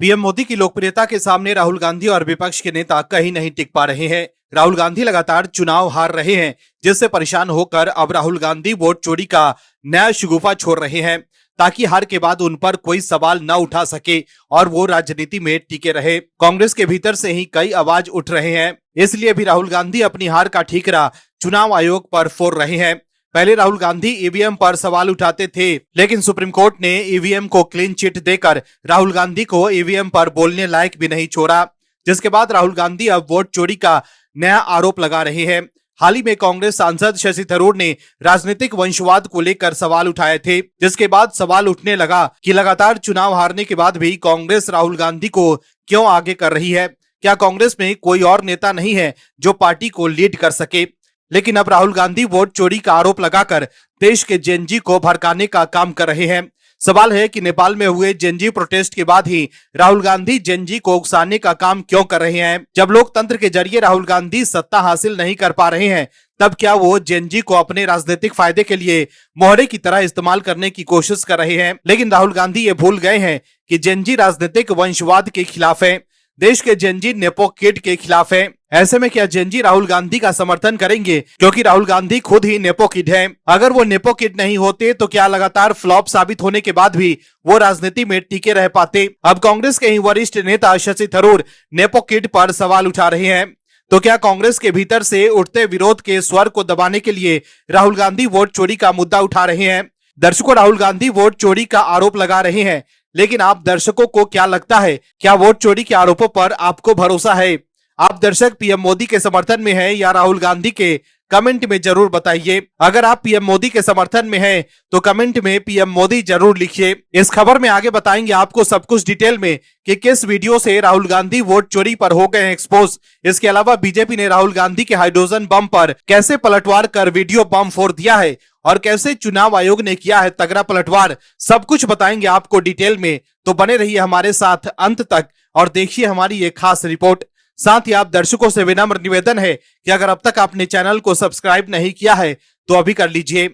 PM Modi की लोकप्रियता के सामने राहुल गांधी और विपक्ष के नेता कहीं नहीं टिक पा रहे हैं। राहुल गांधी लगातार चुनाव हार रहे हैं, जिससे परेशान होकर अब राहुल गांधी वोट चोरी का नया शगुफा छोड़ रहे हैं, ताकि हार के बाद उन पर कोई सवाल न उठा सके और वो राजनीति में टिके रहे। कांग्रेस के भीतर से ही कई आवाज उठ रहे हैं, इसलिए भी राहुल गांधी अपनी हार का ठीकरा चुनाव आयोग पर फोड़ रहे हैं। पहले राहुल गांधी ईवीएम पर सवाल उठाते थे, लेकिन सुप्रीम कोर्ट ने ईवीएम को क्लीन चिट देकर राहुल गांधी को ईवीएम पर बोलने लायक भी नहीं छोड़ा, जिसके बाद राहुल गांधी अब वोट चोरी का नया आरोप लगा रहे हैं। हाल ही में कांग्रेस सांसद शशि थरूर ने राजनीतिक वंशवाद को लेकर सवाल उठाए थे, जिसके बाद सवाल उठने लगा कि लगातार चुनाव हारने के बाद भी कांग्रेस राहुल गांधी को क्यों आगे कर रही है। क्या कांग्रेस में कोई और नेता नहीं है जो पार्टी को लीड कर सके? लेकिन अब राहुल गांधी वोट चोरी का आरोप लगाकर देश के जेनजी को भड़काने का काम कर रहे हैं। सवाल है कि नेपाल में हुए जेनजी प्रोटेस्ट के बाद ही राहुल गांधी जेनजी को उकसाने का काम क्यों कर रहे हैं? जब लोकतंत्र के जरिए राहुल गांधी सत्ता हासिल नहीं कर पा रहे हैं, तब क्या वो जेनजी को अपने राजनीतिक फायदे के लिए मोहरे की तरह इस्तेमाल करने की कोशिश कर रहे हैं? लेकिन राहुल गांधी ये भूल गए हैं कि जेनजी राजनीतिक वंशवाद के खिलाफ है, देश के जेनजी नेपो किड के खिलाफ है। ऐसे में क्या जेनजी राहुल गांधी का समर्थन करेंगे, क्योंकि राहुल गांधी खुद ही नेपो किड है? अगर वो नेपो किड नहीं होते तो क्या लगातार फ्लॉप साबित होने के बाद भी वो राजनीति में टिके रह पाते? अब कांग्रेस के ही वरिष्ठ नेता शशि थरूर नेपो किड पर सवाल उठा रहे हैं, तो क्या कांग्रेस के भीतर से उठते विरोध के स्वर को दबाने के लिए राहुल गांधी वोट चोरी का मुद्दा उठा रहे हैं? दर्शकों, राहुल गांधी वोट चोरी का आरोप लगा रहे हैं, लेकिन आप दर्शकों को क्या लगता है? क्या वोट चोरी के आरोपों पर आपको भरोसा है? आप दर्शक पीएम मोदी के समर्थन में हैं या राहुल गांधी के? कमेंट में जरूर बताइए। अगर आप पीएम मोदी के समर्थन में हैं तो कमेंट में पीएम मोदी जरूर लिखिए। इस खबर में आगे बताएंगे आपको सब कुछ डिटेल में कि किस वीडियो से राहुल गांधी वोट चोरी पर हो गए एक्सपोज। इसके अलावा बीजेपी ने राहुल गांधी के हाइड्रोजन बम पर कैसे पलटवार कर वीडियो बम फोड़ दिया है और कैसे चुनाव आयोग ने किया है तगड़ा पलटवार, सब कुछ बताएंगे आपको डिटेल में। तो बने रहिए हमारे साथ अंत तक और देखिए हमारी ये खास रिपोर्ट। साथ ही आप दर्शकों से विनम्र निवेदन है कि अगर अब तक आपने चैनल को सब्सक्राइब नहीं किया है तो अभी कर लीजिए।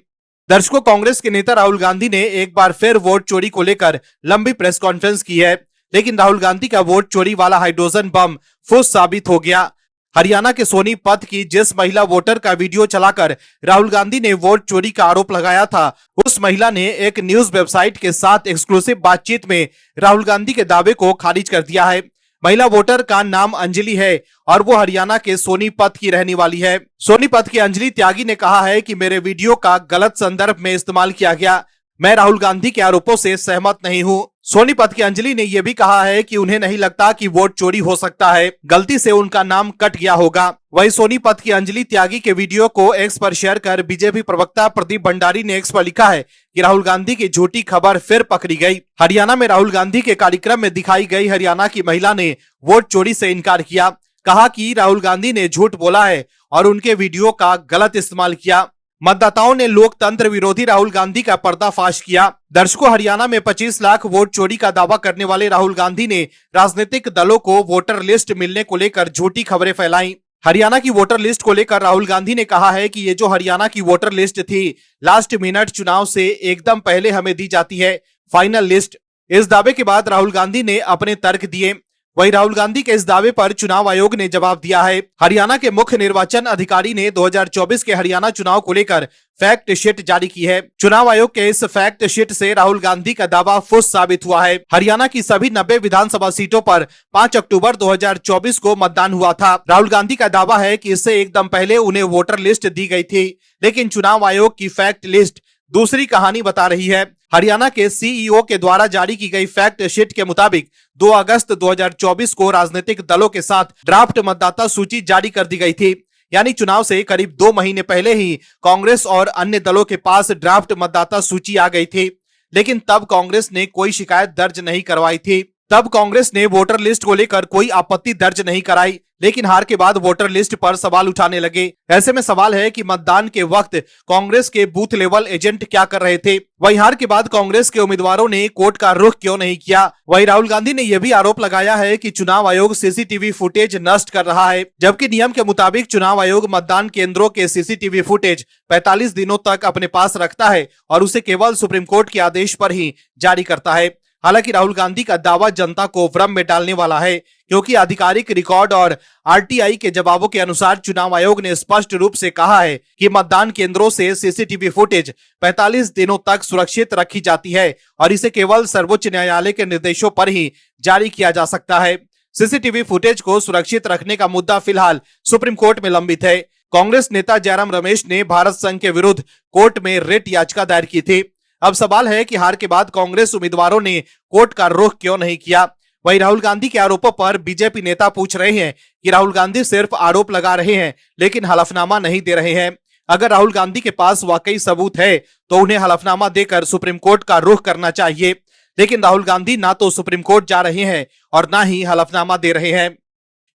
दर्शकों, कांग्रेस के नेता राहुल गांधी ने एक बार फिर वोट चोरी को लेकर लंबी प्रेस कॉन्फ्रेंस की है, लेकिन राहुल गांधी का वोट चोरी वाला हाइड्रोजन बम फुस साबित हो गया। हरियाणा के सोनीपत की जिस महिला वोटर का वीडियो चलाकर राहुल गांधी ने वोट चोरी का आरोप लगाया था, उस महिला ने एक न्यूज वेबसाइट के साथ एक्सक्लूसिव बातचीत में राहुल गांधी के दावे को खारिज कर दिया है। महिला वोटर का नाम अंजलि है और वो हरियाणा के सोनीपत की रहने वाली है। सोनीपत की अंजलि त्यागी ने कहा है कि मेरे वीडियो का गलत संदर्भ में इस्तेमाल किया गया। मैं राहुल गांधी के आरोपों से सहमत नहीं हूं। सोनीपत की अंजलि ने यह भी कहा है कि उन्हें नहीं लगता कि वोट चोरी हो सकता है, गलती से उनका नाम कट गया होगा। वहीं सोनीपत की अंजलि त्यागी के वीडियो को एक्स पर शेयर कर बीजेपी प्रवक्ता प्रदीप भंडारी ने एक्स पर लिखा है कि राहुल गांधी की झूठी खबर फिर पकड़ी गई। हरियाणा में राहुल गांधी के कार्यक्रम में दिखाई गई हरियाणा की महिला ने वोट चोरी से इनकार किया, कहा कि राहुल गांधी ने झूठ बोला है और उनके वीडियो का गलत इस्तेमाल किया। मतदाताओं ने लोकतंत्र विरोधी राहुल गांधी का पर्दाफाश किया। दर्शकों, हरियाणा में 25 लाख वोट चोरी का दावा करने वाले राहुल गांधी ने राजनीतिक दलों को वोटर लिस्ट मिलने को लेकर झूठी खबरें फैलाई। हरियाणा की वोटर लिस्ट को लेकर राहुल गांधी ने कहा है कि ये जो हरियाणा की वोटर लिस्ट थी, लास्ट मिनट चुनाव से एकदम पहले हमें दी जाती है फाइनल लिस्ट। इस दावे के बाद राहुल गांधी ने अपने तर्क दिए। वहीं राहुल गांधी के इस दावे पर चुनाव आयोग ने जवाब दिया है। हरियाणा के मुख्य निर्वाचन अधिकारी ने 2024 के हरियाणा चुनाव को लेकर फैक्ट शीट जारी की है। चुनाव आयोग के इस फैक्ट शीट से राहुल गांधी का दावा फुस साबित हुआ है। हरियाणा की सभी 90 विधानसभा सीटों पर 5 अक्टूबर 2024 को मतदान हुआ था। राहुल गांधी का दावा है कि इससे एकदम पहले उन्हें वोटर लिस्ट दी गई थी, लेकिन चुनाव आयोग की फैक्ट लिस्ट दूसरी कहानी बता रही है। हरियाणा के सीईओ के द्वारा जारी की गई फैक्ट शीट के मुताबिक 2 अगस्त 2024 को राजनीतिक दलों के साथ ड्राफ्ट मतदाता सूची जारी कर दी गई थी। यानी चुनाव से करीब 2 महीने पहले ही कांग्रेस और अन्य दलों के पास ड्राफ्ट मतदाता सूची आ गई थी, लेकिन तब कांग्रेस ने कोई शिकायत दर्ज नहीं करवाई थी। तब कांग्रेस ने वोटर लिस्ट को लेकर कोई आपत्ति दर्ज नहीं कराई, लेकिन हार के बाद वोटर लिस्ट पर सवाल उठाने लगे। ऐसे में सवाल है कि मतदान के वक्त कांग्रेस के बूथ लेवल एजेंट क्या कर रहे थे? वहीं हार के बाद कांग्रेस के उम्मीदवारों ने कोर्ट का रुख क्यों नहीं किया? वहीं राहुल गांधी ने यह भी आरोप लगाया है कि चुनाव आयोग सीसीटीवी फुटेज नष्ट कर रहा है, जबकि नियम के मुताबिक चुनाव आयोग मतदान केंद्रों के सीसीटीवी फुटेज 45 दिनों तक अपने पास रखता है और उसे केवल सुप्रीम कोर्ट के आदेश पर ही जारी करता है। हालांकि राहुल गांधी का दावा जनता को भ्रम में डालने वाला है, क्योंकि आधिकारिक रिकॉर्ड और आरटीआई के जवाबों के अनुसार चुनाव आयोग ने स्पष्ट रूप से कहा है कि मतदान केंद्रों से सीसीटीवी फुटेज 45 दिनों तक सुरक्षित रखी जाती है और इसे केवल सर्वोच्च न्यायालय के निर्देशों पर ही जारी किया जा सकता है। सीसीटीवी फुटेज को सुरक्षित रखने का मुद्दा फिलहाल सुप्रीम कोर्ट में लंबित है। कांग्रेस नेता जयराम रमेश ने भारत संघ के विरुद्ध कोर्ट में रिट याचिका दायर की थी। अब सवाल है कि हार के बाद कांग्रेस उम्मीदवारों ने कोर्ट का रुख क्यों नहीं किया। वहीं राहुल गांधी के आरोपों पर बीजेपी नेता पूछ रहे हैं कि राहुल गांधी सिर्फ आरोप लगा रहे हैं लेकिन हलफनामा नहीं दे रहे हैं। अगर राहुल गांधी के पास वाकई सबूत है तो उन्हें हलफनामा देकर सुप्रीम कोर्ट का रुख करना चाहिए, लेकिन राहुल गांधी ना तो सुप्रीम कोर्ट जा रहे हैं और ना ही हलफनामा दे रहे हैं।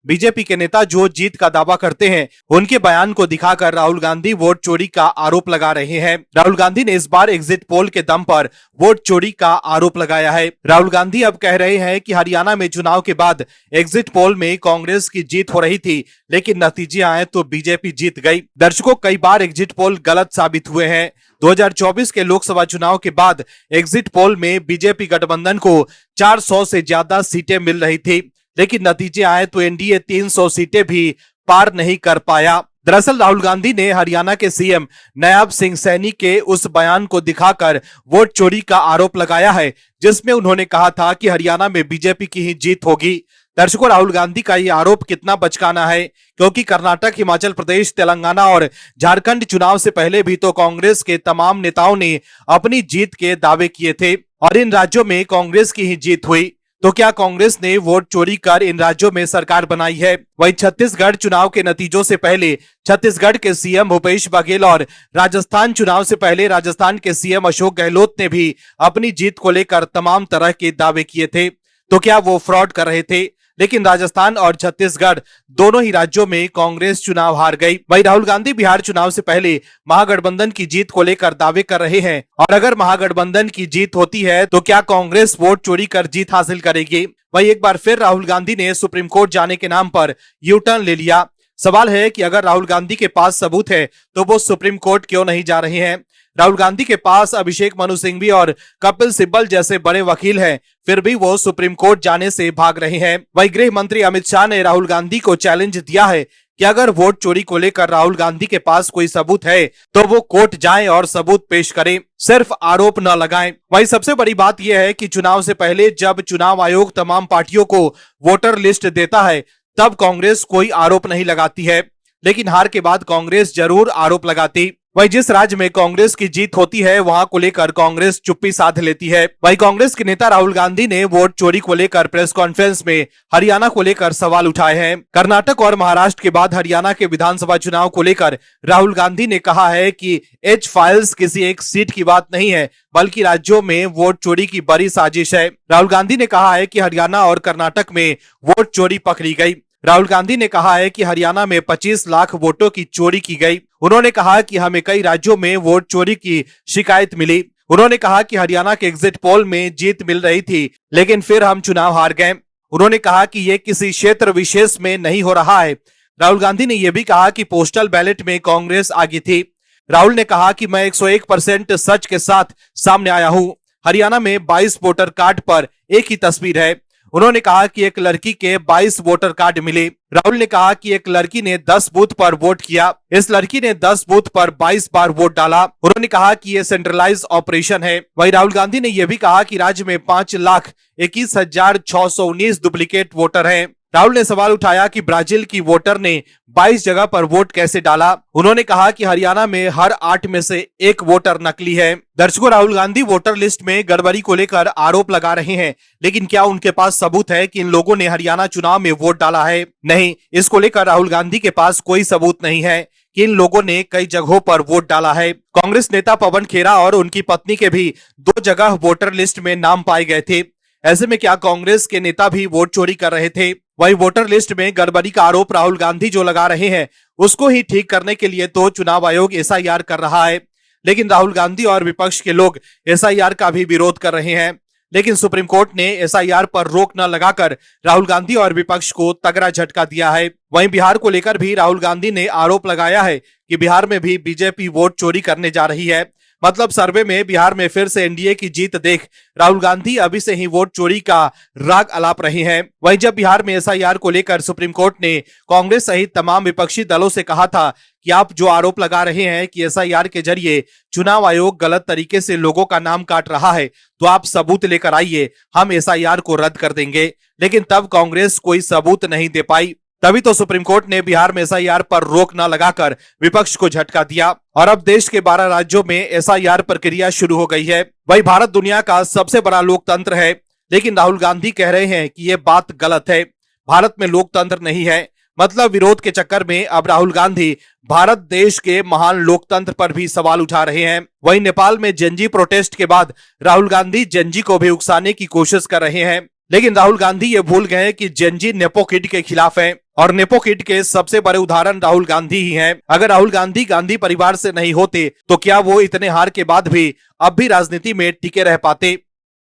बीजेपी के नेता जो जीत का दावा करते हैं, उनके बयान को दिखाकर राहुल गांधी वोट चोरी का आरोप लगा रहे हैं। राहुल गांधी ने इस बार एग्जिट पोल के दम पर वोट चोरी का आरोप लगाया है। राहुल गांधी अब कह रहे हैं कि हरियाणा में चुनाव के बाद एग्जिट पोल में कांग्रेस की जीत हो रही थी, लेकिन नतीजे आए तो बीजेपी जीत गई। दर्शकों, कई बार एग्जिट पोल गलत साबित हुए हैं। 2024 के लोकसभा चुनाव के बाद एग्जिट पोल में बीजेपी गठबंधन को 400 से ज्यादा सीटें मिल रही थी, लेकिन नतीजे आए तो एनडीए 300 सीटें भी पार नहीं कर पाया। दरअसल राहुल गांधी ने हरियाणा के सीएम नायब सिंह सैनी के उस बयान को दिखाकर वोट चोरी का आरोप लगाया है, जिसमें उन्होंने कहा था कि हरियाणा में बीजेपी की ही जीत होगी। दर्शकों, राहुल गांधी का ये आरोप कितना बचकाना है, क्योंकि कर्नाटक, हिमाचल प्रदेश, तेलंगाना और झारखंड चुनाव से पहले भी तो कांग्रेस के तमाम नेताओं ने अपनी जीत के दावे किए थे और इन राज्यों में कांग्रेस की ही जीत हुई। तो क्या कांग्रेस ने वोट चोरी कर इन राज्यों में सरकार बनाई है? वहीं छत्तीसगढ़ चुनाव के नतीजों से पहले छत्तीसगढ़ के सीएम भूपेश बघेल और राजस्थान चुनाव से पहले राजस्थान के सीएम अशोक गहलोत ने भी अपनी जीत को लेकर तमाम तरह के दावे किए थे। तो क्या वो फ्रॉड कर रहे थे? लेकिन राजस्थान और छत्तीसगढ़ दोनों ही राज्यों में कांग्रेस चुनाव हार गई। वहीं राहुल गांधी बिहार चुनाव से पहले महागठबंधन की जीत को लेकर दावे कर रहे हैं और अगर महागठबंधन की जीत होती है तो क्या कांग्रेस वोट चोरी कर जीत हासिल करेगी? वहीं एक बार फिर राहुल गांधी ने सुप्रीम कोर्ट जाने के नाम पर यू टर्न ले लिया। सवाल है कि अगर राहुल गांधी के पास सबूत है तो वो सुप्रीम कोर्ट क्यों नहीं जा रहे हैं? राहुल गांधी के पास अभिषेक मनु सिंघवी और कपिल सिब्बल जैसे बड़े वकील हैं, फिर भी वो सुप्रीम कोर्ट जाने से भाग रहे हैं। वहीं गृह मंत्री अमित शाह ने राहुल गांधी को चैलेंज दिया है कि अगर वोट चोरी को लेकर राहुल गांधी के पास कोई सबूत है तो वो कोर्ट जाएं और सबूत पेश करें, सिर्फ आरोप न लगाएं। वहीं सबसे बड़ी बात यह है कि चुनाव से पहले जब चुनाव आयोग तमाम पार्टियों को वोटर लिस्ट देता है तब कांग्रेस कोई आरोप नहीं लगाती है, लेकिन हार के बाद कांग्रेस जरूर आरोप लगाती। वहीं जिस राज्य में कांग्रेस की जीत होती है वहां को लेकर कांग्रेस चुप्पी साध लेती है। वहीं कांग्रेस के नेता राहुल गांधी ने वोट चोरी को लेकर प्रेस कॉन्फ्रेंस में हरियाणा को लेकर सवाल उठाए हैं। कर्नाटक और महाराष्ट्र के बाद हरियाणा के विधानसभा चुनाव को लेकर राहुल गांधी ने कहा है कि एच फाइल्स किसी एक सीट की बात नहीं है, बल्कि राज्यों में वोट चोरी की बड़ी साजिश है। राहुल गांधी ने कहा है कि हरियाणा और कर्नाटक में वोट चोरी पकड़ी गई। राहुल गांधी ने कहा है कि हरियाणा में 25 लाख वोटों की चोरी की गई। उन्होंने कहा कि हमें कई राज्यों में वोट चोरी की शिकायत मिली। उन्होंने कहा कि हरियाणा के एग्जिट पोल में जीत मिल रही थी, लेकिन फिर हम चुनाव हार गए। उन्होंने कहा कि ये किसी क्षेत्र विशेष में नहीं हो रहा है। राहुल गांधी ने यह भी कहा कि पोस्टल बैलेट में कांग्रेस आगे थी। राहुल ने कहा कि मैं 101% सच के साथ सामने आया हूं। हरियाणा में 22 वोटर कार्ड पर एक ही तस्वीर है। उन्होंने कहा कि एक लड़की के 22 वोटर कार्ड मिले। राहुल ने कहा कि एक लड़की ने 10 बूथ पर वोट किया। इस लड़की ने 10 बूथ पर 22 बार वोट डाला। उन्होंने कहा कि यह सेंट्रलाइज ऑपरेशन है। वहीं राहुल गांधी ने यह भी कहा कि राज्य में 5,21,619 डुप्लीकेट वोटर हैं। राहुल ने सवाल उठाया कि ब्राजील की वोटर ने 22 जगह पर वोट कैसे डाला। उन्होंने कहा कि हरियाणा में हर 8 में से एक वोटर नकली है। दर्शकों, राहुल गांधी वोटर लिस्ट में गड़बड़ी को लेकर आरोप लगा रहे हैं, लेकिन क्या उनके पास सबूत है कि इन लोगों ने हरियाणा चुनाव में वोट डाला है? नहीं, इसको लेकर राहुल गांधी के पास कोई सबूत नहीं है कि इन लोगों ने कई जगहों पर वोट डाला है। कांग्रेस नेता पवन खेरा और उनकी पत्नी के भी 2 जगह वोटर लिस्ट में नाम पाए गए थे। ऐसे में क्या कांग्रेस के नेता भी वोट चोरी कर रहे थे? वही वोटर लिस्ट में गड़बड़ी का आरोप राहुल गांधी जो लगा रहे हैं, उसको ही ठीक करने के लिए तो चुनाव आयोग एसआईआर कर रहा है, लेकिन राहुल गांधी और विपक्ष के लोग एसआईआर का भी विरोध कर रहे हैं। लेकिन सुप्रीम कोर्ट ने एसआईआर पर रोक न लगाकर राहुल गांधी और विपक्ष को तगड़ा झटका दिया है। वहीं बिहार को लेकर भी राहुल गांधी ने आरोप लगाया है कि बिहार में भी बीजेपी वोट चोरी करने जा रही है। मतलब सर्वे में बिहार में फिर से एनडीए की जीत देख राहुल गांधी अभी से ही वोट चोरी का राग अलाप रहे हैं। वहीं जब बिहार में एसआईआर को लेकर सुप्रीम कोर्ट ने कांग्रेस सहित तमाम विपक्षी दलों से कहा था कि आप जो आरोप लगा रहे हैं कि एसआईआर के जरिए चुनाव आयोग गलत तरीके से लोगों का नाम काट रहा है, तो आप सबूत लेकर आइए, हम एसआईआर को रद्द कर देंगे। लेकिन तब कांग्रेस कोई सबूत नहीं दे पाई। तभी तो सुप्रीम कोर्ट ने बिहार में एसआईआर पर रोक न लगाकर विपक्ष को झटका दिया और अब देश के 12 राज्यों में एसआईआर प्रक्रिया शुरू हो गई है। वही भारत दुनिया का सबसे बड़ा लोकतंत्र है, लेकिन राहुल गांधी कह रहे हैं कि ये बात गलत है। भारत में लोकतंत्र नहीं है। मतलब विरोध के चक्कर में अब राहुल गांधी भारत देश के महान लोकतंत्र पर भी सवाल उठा रहे हैं। वहीं नेपाल में जेनजी प्रोटेस्ट के बाद राहुल गांधी जेनजी को भी उकसाने की कोशिश कर रहे हैं। लेकिन राहुल गांधी ये भूल गए कि जेनजी नेपो किड के खिलाफ है और नेपो किड के सबसे बड़े उदाहरण राहुल गांधी ही हैं। अगर राहुल गांधी गांधी परिवार से नहीं होते तो क्या वो इतने हार के बाद भी अब भी राजनीति में टिके रह पाते।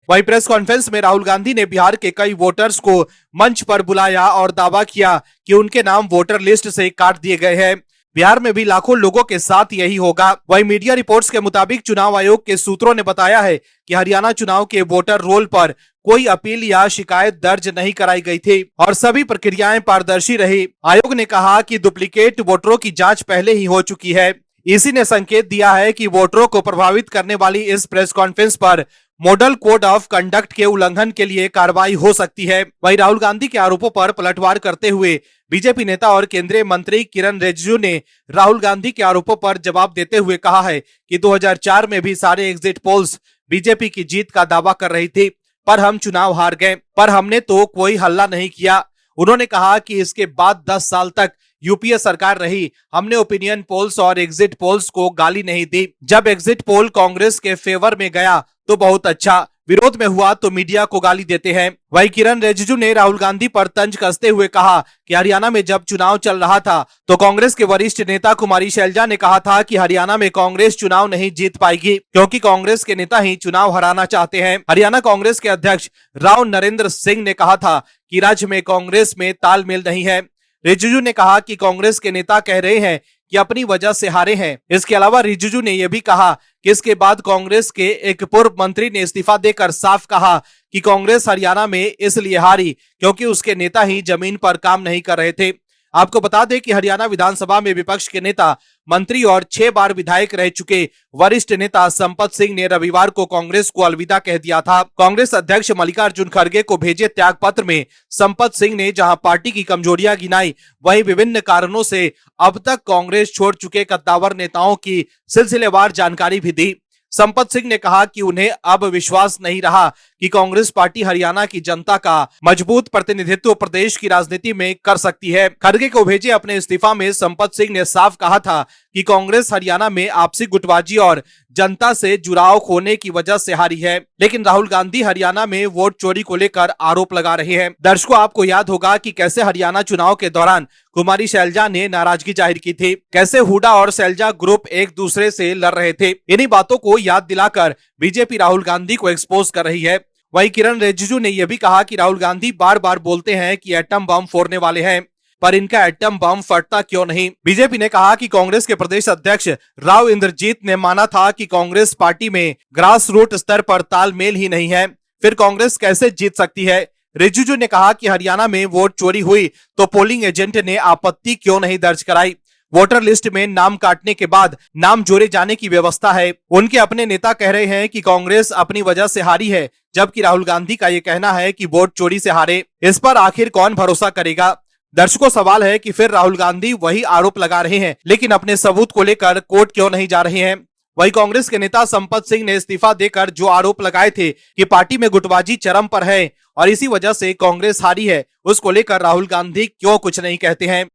वहीं प्रेस कॉन्फ्रेंस में राहुल गांधी ने बिहार के कई वोटर्स को मंच पर बुलाया और दावा किया कि उनके नाम वोटर लिस्ट से काट दिए गए हैं। बिहार में भी लाखों लोगों के साथ यही होगा। वहीं मीडिया रिपोर्ट्स के मुताबिक चुनाव आयोग के सूत्रों ने बताया है कि हरियाणा चुनाव के वोटर रोल पर कोई अपील या शिकायत दर्ज नहीं कराई गई थी और सभी प्रक्रियाएं पारदर्शी रही। आयोग ने कहा कि डुप्लीकेट वोटरों की जांच पहले ही हो चुकी है। इसी ने संकेत दिया है कि वोटरों को प्रभावित करने वाली इस प्रेस कॉन्फ्रेंस पर मॉडल कोड ऑफ कंडक्ट के उल्लंघन के लिए कार्रवाई हो सकती है। वहीं राहुल गांधी के आरोपों पर पलटवार करते हुए बीजेपी नेता और केंद्रीय मंत्री किरण रिजिजू ने राहुल गांधी के आरोपों पर जवाब देते हुए कहा है कि 2004 में भी सारे एग्जिट पोल्स बीजेपी की जीत का दावा कर रही थी, पर हम चुनाव हार गए, पर हमने तो कोई हल्ला नहीं किया। उन्होंने कहा कि इसके बाद 10 साल तक यूपीए सरकार रही, हमने ओपिनियन पोल्स और एग्जिट पोल्स को गाली नहीं दी। जब एग्जिट पोल कांग्रेस के फेवर में गया तो बहुत अच्छा, विरोध में हुआ तो मीडिया को गाली देते हैं। वहीं किरण रिजिजू ने राहुल गांधी पर तंज कसते हुए कहा कि हरियाणा में जब चुनाव चल रहा था तो कांग्रेस के वरिष्ठ नेता कुमारी शैलजा ने कहा था कि हरियाणा में कांग्रेस चुनाव नहीं जीत पाएगी क्योंकि कांग्रेस के नेता ही चुनाव हराना चाहते हैं। हरियाणा कांग्रेस के अध्यक्ष राव नरेंद्र सिंह ने कहा था कि राज्य में कांग्रेस में तालमेल नहीं है। रिजिजू ने कहा कि कांग्रेस के नेता कह रहे हैं कि अपनी वजह से हारे हैं। इसके अलावा रिजिजू ने यह भी कहा कि इसके बाद कांग्रेस के एक पूर्व मंत्री ने इस्तीफा देकर साफ कहा कि कांग्रेस हरियाणा में इसलिए हारी क्योंकि उसके नेता ही जमीन पर काम नहीं कर रहे थे। आपको बता दें कि हरियाणा विधानसभा में विपक्ष के नेता, मंत्री और 6 बार विधायक रह चुके वरिष्ठ नेता संपत सिंह ने रविवार को कांग्रेस को अलविदा कह दिया था। कांग्रेस अध्यक्ष मल्लिकार्जुन खड़गे को भेजे त्याग पत्र में संपत सिंह ने जहां पार्टी की कमजोरियां गिनाई, वहीं विभिन्न कारणों से अब तक कांग्रेस छोड़ चुके कद्दावर नेताओं की सिलसिलेवार जानकारी भी दी। संपत सिंह ने कहा कि उन्हें अब विश्वास नहीं रहा कि कांग्रेस पार्टी हरियाणा की जनता का मजबूत प्रतिनिधित्व प्रदेश की राजनीति में कर सकती है। खड़गे को भेजे अपने इस्तीफा में संपत सिंह ने साफ कहा था कि कांग्रेस हरियाणा में आपसी गुटबाजी और जनता से जुड़ाव खोने की वजह से हारी है। लेकिन राहुल गांधी हरियाणा में वोट चोरी को लेकर आरोप लगा रहे हैं। दर्शकों, आपको याद होगा कि कैसे हरियाणा चुनाव के दौरान कुमारी शैलजा ने नाराजगी जाहिर की थी, कैसे हुडा और शैलजा ग्रुप एक दूसरे से लड़ रहे थे। इन्हीं बातों को याद दिलाकर बीजेपी राहुल गांधी को एक्सपोज कर रही है। वहीं किरण रिजिजू ने यह भी कहा कि राहुल गांधी बार बार बोलते हैं कि एटम बम फोड़ने वाले हैं, पर इनका एटम बम फटता क्यों नहीं। बीजेपी ने कहा कि कांग्रेस के प्रदेश अध्यक्ष राव इंद्रजीत ने माना था कि कांग्रेस पार्टी में ग्रास रूट स्तर पर तालमेल ही नहीं है, फिर कांग्रेस कैसे जीत सकती है। रिजिजू ने कहा कि हरियाणा में वोट चोरी हुई तो पोलिंग एजेंट ने आपत्ति क्यों नहीं दर्ज कराई। वोटर लिस्ट में नाम काटने के बाद नाम जोड़े जाने की व्यवस्था है। उनके अपने नेता कह रहे हैं कि कांग्रेस अपनी वजह से हारी है, जबकि राहुल गांधी का ये कहना है कि वोट चोरी से हारे। इस पर आखिर कौन भरोसा करेगा। दर्शकों, सवाल है कि फिर राहुल गांधी वही आरोप लगा रहे हैं, लेकिन अपने सबूत को लेकर कोर्ट क्यों नहीं जा रहे हैं। वहीं कांग्रेस के नेता संपत सिंह ने इस्तीफा देकर जो आरोप लगाए थे कि पार्टी में गुटबाजी चरम पर है और इसी वजह से कांग्रेस हारी है, उसको लेकर राहुल गांधी क्यों कुछ नहीं कहते हैं।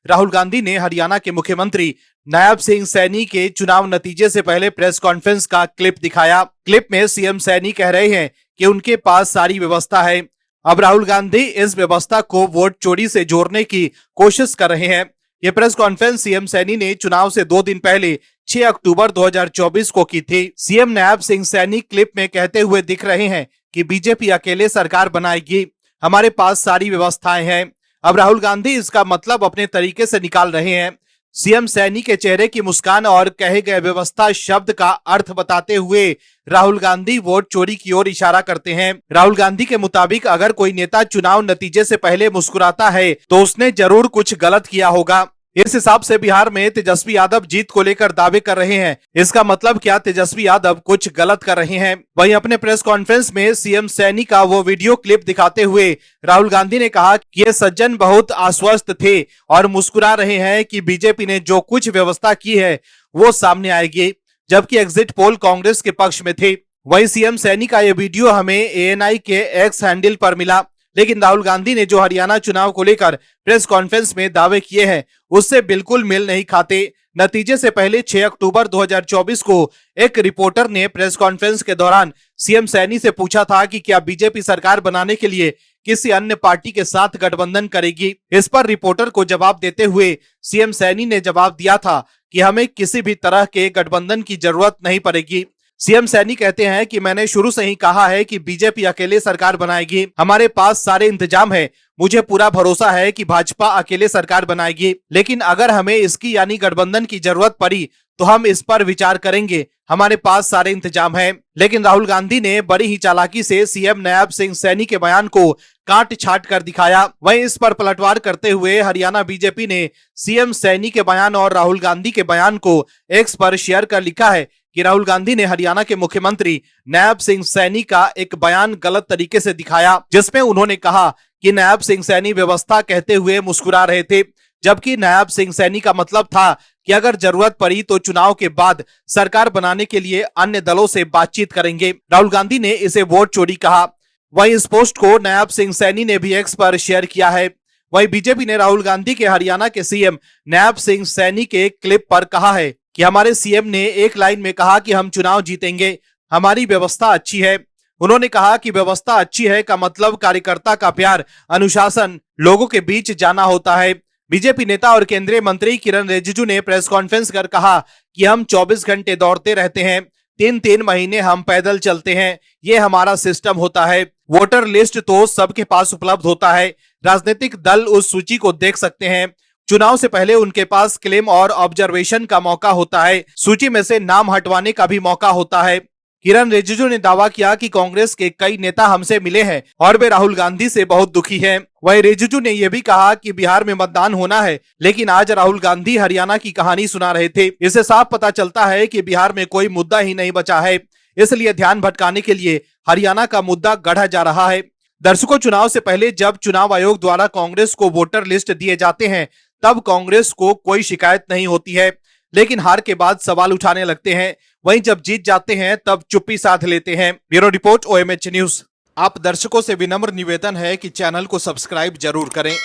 राहुल गांधी ने हरियाणा के मुख्यमंत्री नायब सिंह सैनी के चुनाव नतीजे से पहले प्रेस कॉन्फ्रेंस का क्लिप दिखाया। क्लिप में सीएम सैनी कह रहे हैं कि उनके पास सारी व्यवस्था है। अब राहुल गांधी इस व्यवस्था को वोट चोरी से जोड़ने की कोशिश कर रहे हैं। ये प्रेस कॉन्फ्रेंस सीएम सैनी ने चुनाव से 2 दिन पहले 6 अक्टूबर 2024 को की थी। सीएम नायब सिंह सैनी क्लिप में कहते हुए दिख रहे हैं कि बीजेपी अकेले सरकार बनाएगी, हमारे पास सारी व्यवस्थाएं हैं। अब राहुल गांधी इसका मतलब अपने तरीके से निकाल रहे हैं। सीएम सैनी के चेहरे की मुस्कान और कहे गए व्यवस्था शब्द का अर्थ बताते हुए राहुल गांधी वोट चोरी की ओर इशारा करते हैं। राहुल गांधी के मुताबिक अगर कोई नेता चुनाव नतीजे से पहले मुस्कुराता है तो उसने जरूर कुछ गलत किया होगा। इस हिसाब से बिहार में तेजस्वी यादव जीत को लेकर दावे कर रहे हैं। इसका मतलब क्या तेजस्वी यादव कुछ गलत कर रहे हैं? वहीं अपने प्रेस कॉन्फ्रेंस में सीएम सैनी का वो वीडियो क्लिप दिखाते हुए राहुल गांधी ने कहा कि ये सज्जन बहुत आश्वस्त थे और मुस्कुरा रहे हैं कि बीजेपी ने जो कुछ व्यवस्था की है वो सामने आएगी, जबकि एग्जिट पोल कांग्रेस के पक्ष में थे। वहीं सीएम सैनी का ये वीडियो हमें एएनआई के एक्स हैंडल पर मिला, लेकिन राहुल गांधी ने जो हरियाणा चुनाव को लेकर प्रेस कॉन्फ्रेंस में दावे किए हैं उससे बिल्कुल मेल नहीं खाते। नतीजे से पहले 6 अक्टूबर 2024 को एक रिपोर्टर ने प्रेस कॉन्फ्रेंस के दौरान सीएम सैनी से पूछा था कि क्या बीजेपी सरकार बनाने के लिए किसी अन्य पार्टी के साथ गठबंधन करेगी। इस पर रिपोर्टर को जवाब देते हुए सीएम सैनी ने जवाब दिया था कि हमें किसी भी तरह के गठबंधन की जरूरत नहीं पड़ेगी। सीएम सैनी कहते हैं कि मैंने शुरू से ही कहा है कि बीजेपी अकेले सरकार बनाएगी, हमारे पास सारे इंतजाम है, मुझे पूरा भरोसा है कि भाजपा अकेले सरकार बनाएगी, लेकिन अगर हमें इसकी यानी गठबंधन की जरूरत पड़ी तो हम इस पर विचार करेंगे, हमारे पास सारे इंतजाम है। लेकिन राहुल गांधी ने बड़ी ही चालाकी से सीएम नायब सिंह सैनी के बयान को काट छाट कर दिखाया। वहीं इस पर पलटवार करते हुए हरियाणा बीजेपी ने सीएम सैनी के बयान और राहुल गांधी के बयान को एक्स पर शेयर कर लिखा है कि राहुल गांधी ने हरियाणा के मुख्यमंत्री नायब सिंह सैनी का एक बयान गलत तरीके से दिखाया, जिसमें उन्होंने कहा कि नायब सिंह सैनी व्यवस्था कहते हुए मुस्कुरा रहे थे, जबकि नायब सिंह सैनी का मतलब था कि अगर जरूरत पड़ी तो चुनाव के बाद सरकार बनाने के लिए अन्य दलों से बातचीत करेंगे। राहुल गांधी ने इसे वोट चोरी कहा। वहीं इस पोस्ट को नायब सिंह सैनी ने भी एक्स पर शेयर किया है। वहीं बीजेपी ने राहुल गांधी के हरियाणा के सीएम नायब सिंह सैनी के क्लिप पर कहा है कि हमारे सीएम ने एक लाइन में कहा कि हम चुनाव जीतेंगे, हमारी व्यवस्था अच्छी है। उन्होंने कहा कि व्यवस्था अच्छी है का मतलब कार्यकर्ता का प्यार, अनुशासन, लोगों के बीच जाना होता है। बीजेपी नेता और केंद्रीय मंत्री किरण रिजिजू ने प्रेस कॉन्फ्रेंस कर कहा कि हम 24 घंटे दौड़ते रहते हैं, 3-3 महीने हम पैदल चलते हैं, ये हमारा सिस्टम होता है। वोटर लिस्ट तो सबके पास उपलब्ध होता है, राजनीतिक दल उस सूची को देख सकते हैं। चुनाव से पहले उनके पास क्लेम और ऑब्जर्वेशन का मौका होता है, सूची में से नाम हटवाने का भी मौका होता है। किरण रिजिजू ने दावा किया कि कांग्रेस के कई नेता हमसे मिले हैं और वे राहुल गांधी से बहुत दुखी हैं। वहीं रिजिजू ने यह भी कहा कि बिहार में मतदान होना है, लेकिन आज राहुल गांधी हरियाणा की कहानी सुना रहे थे। इससे साफ पता चलता है कि बिहार में कोई मुद्दा ही नहीं बचा है, इसलिए ध्यान भटकाने के लिए हरियाणा का मुद्दा गढ़ा जा रहा है। दर्शकों, चुनाव से पहले जब चुनाव आयोग द्वारा कांग्रेस को वोटर लिस्ट दिए जाते हैं तब कांग्रेस को कोई शिकायत नहीं होती है, लेकिन हार के बाद सवाल उठाने लगते हैं। वहीं जब जीत जाते हैं तब चुप्पी साध लेते हैं। Bureau report OMH news. आप दर्शकों से विनम्र निवेदन है कि चैनल को सब्सक्राइब जरूर करें।